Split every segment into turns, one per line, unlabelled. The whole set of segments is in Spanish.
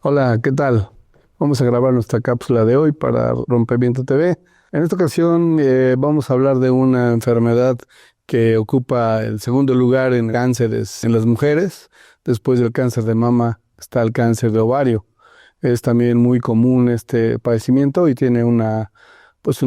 Hola, ¿qué tal? Vamos a grabar nuestra cápsula de hoy para Rompimiento TV. En esta ocasión vamos a hablar de una enfermedad que ocupa el segundo lugar en cánceres en las mujeres. Después del cáncer de mama está el cáncer de ovario. Es también muy común este padecimiento y tiene una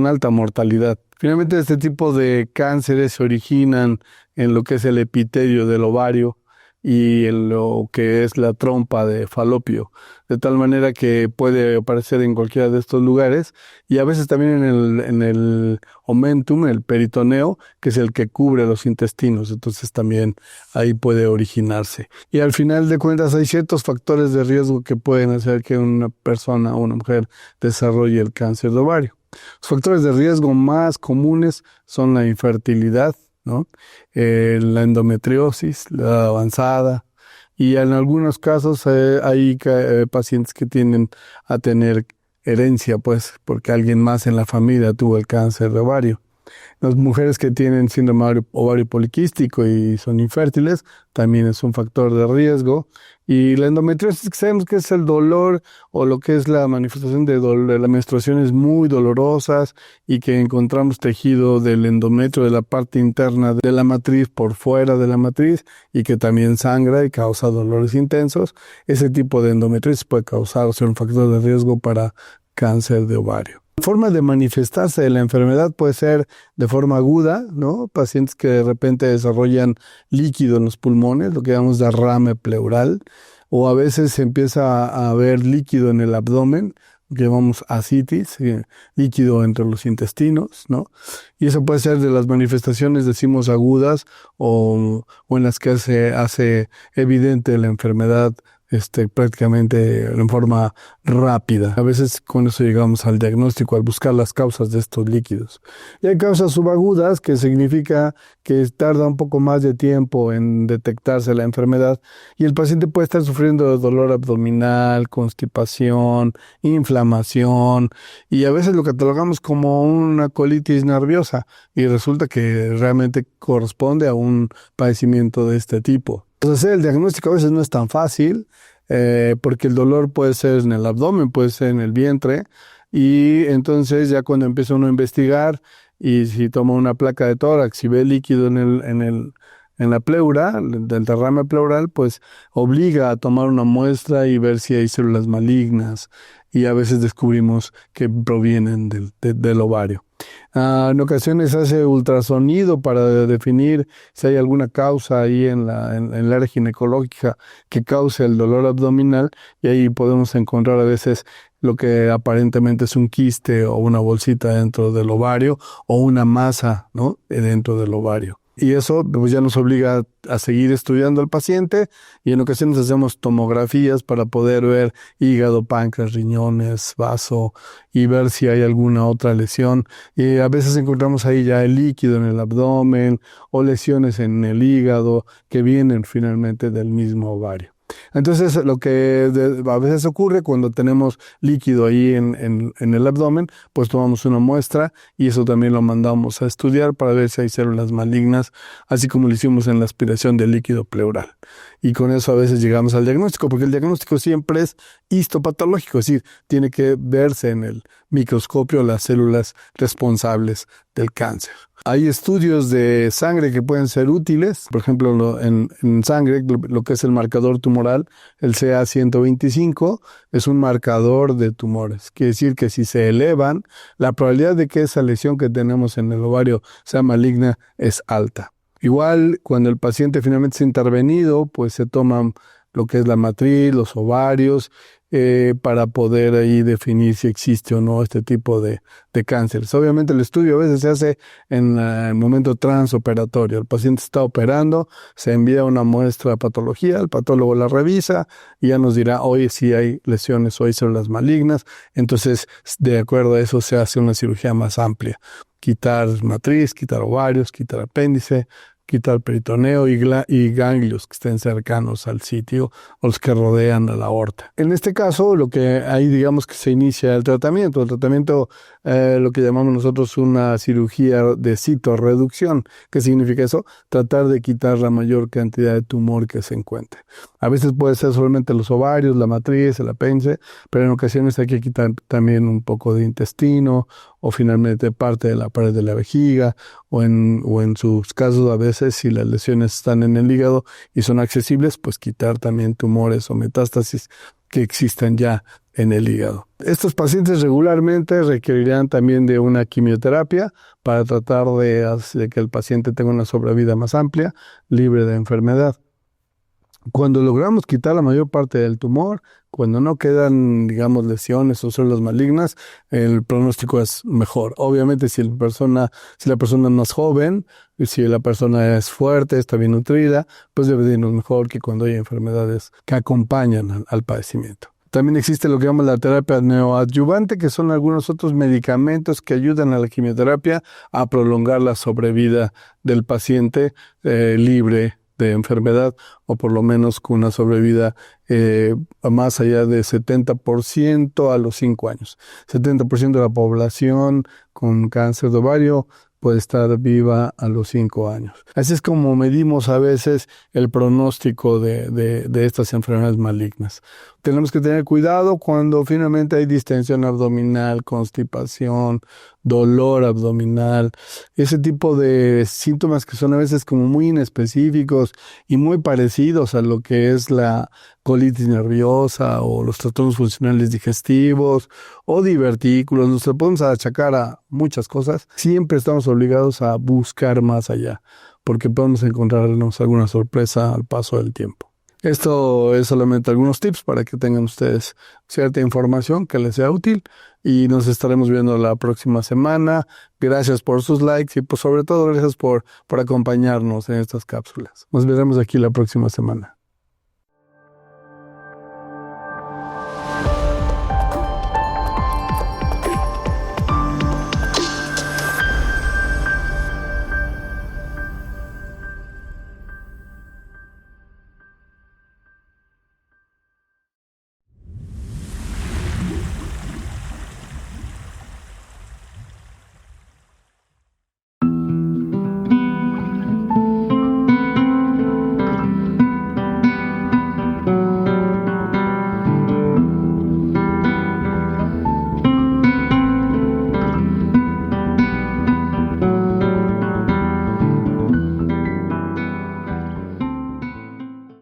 alta mortalidad. Finalmente, este tipo de cánceres se originan en lo que es el epitelio del ovario y en lo que es la trompa de falopio, de tal manera que puede aparecer en cualquiera de estos lugares y a veces también en el omentum, el peritoneo, que es el que cubre los intestinos, entonces también ahí puede originarse. Y al final de cuentas hay ciertos factores de riesgo que pueden hacer que una persona o una mujer desarrolle el cáncer de ovario. Los factores de riesgo más comunes son la infertilidad, ¿no? La endometriosis, la avanzada, y en algunos casos hay pacientes que tienden a tener herencia, pues, porque alguien más en la familia tuvo el cáncer de ovario. Las mujeres que tienen síndrome ovario poliquístico y son infértiles también es un factor de riesgo. Y la endometriosis, que sabemos que es el dolor o lo que es la manifestación de las menstruaciones muy dolorosas y que encontramos tejido del endometrio de la parte interna de la matriz por fuera de la matriz y que también sangra y causa dolores intensos. Ese tipo de endometriosis puede causar o ser un factor de riesgo para cáncer de ovario. La forma de manifestarse de la enfermedad puede ser de forma aguda, ¿no? Pacientes que de repente desarrollan líquido en los pulmones, lo que llamamos derrame pleural, o a veces se empieza a ver líquido en el abdomen, lo que llamamos ascitis, líquido entre los intestinos, ¿no? Y eso puede ser de las manifestaciones, decimos, agudas o en las que se hace evidente la enfermedad prácticamente en forma rápida. A veces con eso llegamos al diagnóstico, al buscar las causas de estos líquidos. Y hay causas subagudas, que significa que tarda un poco más de tiempo en detectarse la enfermedad y el paciente puede estar sufriendo de dolor abdominal, constipación, inflamación, y a veces lo catalogamos como una colitis nerviosa y resulta que realmente corresponde a un padecimiento de este tipo. Hacer el diagnóstico a veces no es tan fácil, porque el dolor puede ser en el abdomen, puede ser en el vientre, y entonces ya cuando empieza uno a investigar y si toma una placa de tórax y ve líquido en la pleura, del derrame pleural, pues obliga a tomar una muestra y ver si hay células malignas, y a veces descubrimos que provienen del ovario. En ocasiones hace ultrasonido para definir si hay alguna causa ahí en el área ginecológica que cause el dolor abdominal, y ahí podemos encontrar a veces lo que aparentemente es un quiste o una bolsita dentro del ovario o una masa, ¿no? Dentro del ovario. Y eso pues, ya nos obliga a seguir estudiando al paciente, y en ocasiones hacemos tomografías para poder ver hígado, páncreas, riñones, vaso y ver si hay alguna otra lesión. Y a veces encontramos ahí ya el líquido en el abdomen o lesiones en el hígado que vienen finalmente del mismo ovario. Entonces, lo que a veces ocurre cuando tenemos líquido ahí en el abdomen, pues tomamos una muestra y eso también lo mandamos a estudiar para ver si hay células malignas, así como lo hicimos en la aspiración del líquido pleural. Y con eso a veces llegamos al diagnóstico, porque el diagnóstico siempre es histopatológico, es decir, tiene que verse en el microscopio las células responsables del cáncer. Hay estudios de sangre que pueden ser útiles, por ejemplo, en sangre, lo que es el marcador tumoral, el CA-125, es un marcador de tumores. Quiere decir que si se elevan, la probabilidad de que esa lesión que tenemos en el ovario sea maligna es alta. Igual, cuando el paciente finalmente es intervenido, pues se toman lo que es la matriz, los ovarios, para poder ahí definir si existe o no este tipo de cánceres. Obviamente el estudio a veces se hace en el momento transoperatorio. El paciente está operando, se envía una muestra de patología, el patólogo la revisa y ya nos dirá hoy si hay lesiones o hay células malignas. Entonces, de acuerdo a eso se hace una cirugía más amplia. Quitar matriz, quitar ovarios, quitar apéndice, quitar peritoneo y ganglios que estén cercanos al sitio o los que rodean a la aorta. En este caso, lo que ahí digamos que se inicia el tratamiento. El tratamiento, lo que llamamos nosotros una cirugía de citorreducción. ¿Qué significa eso? Tratar de quitar la mayor cantidad de tumor que se encuentre. A veces puede ser solamente los ovarios, la matriz, el apéndice, pero en ocasiones hay que quitar también un poco de intestino o finalmente parte de la pared de la vejiga o en sus casos a veces si las lesiones están en el hígado y son accesibles, pues quitar también tumores o metástasis que existan ya en el hígado. Estos pacientes regularmente requerirán también de una quimioterapia para tratar de que el paciente tenga una sobrevida más amplia, libre de enfermedad. Cuando logramos quitar la mayor parte del tumor, cuando no quedan, digamos, lesiones o células malignas, el pronóstico es mejor. Obviamente, si la persona no es joven, si la persona es fuerte, está bien nutrida, pues debe de irnos mejor que cuando hay enfermedades que acompañan al padecimiento. También existe lo que llamamos la terapia neoadyuvante, que son algunos otros medicamentos que ayudan a la quimioterapia a prolongar la sobrevida del paciente libre de enfermedad o por lo menos con una sobrevida más allá de 70% a los 5 años. 70% de la población con cáncer de ovario puede estar viva a los 5 años. Así es como medimos a veces el pronóstico de estas enfermedades malignas. Tenemos que tener cuidado cuando finalmente hay distensión abdominal, constipación, dolor abdominal, ese tipo de síntomas que son a veces como muy inespecíficos y muy parecidos a lo que es la colitis nerviosa o los trastornos funcionales digestivos o divertículos. Nos podemos achacar a muchas cosas. Siempre estamos obligados a buscar más allá porque podemos encontrarnos alguna sorpresa al paso del tiempo. Esto es solamente algunos tips para que tengan ustedes cierta información que les sea útil y nos estaremos viendo la próxima semana. Gracias por sus likes y pues sobre todo gracias por acompañarnos en estas cápsulas. Nos veremos aquí la próxima semana.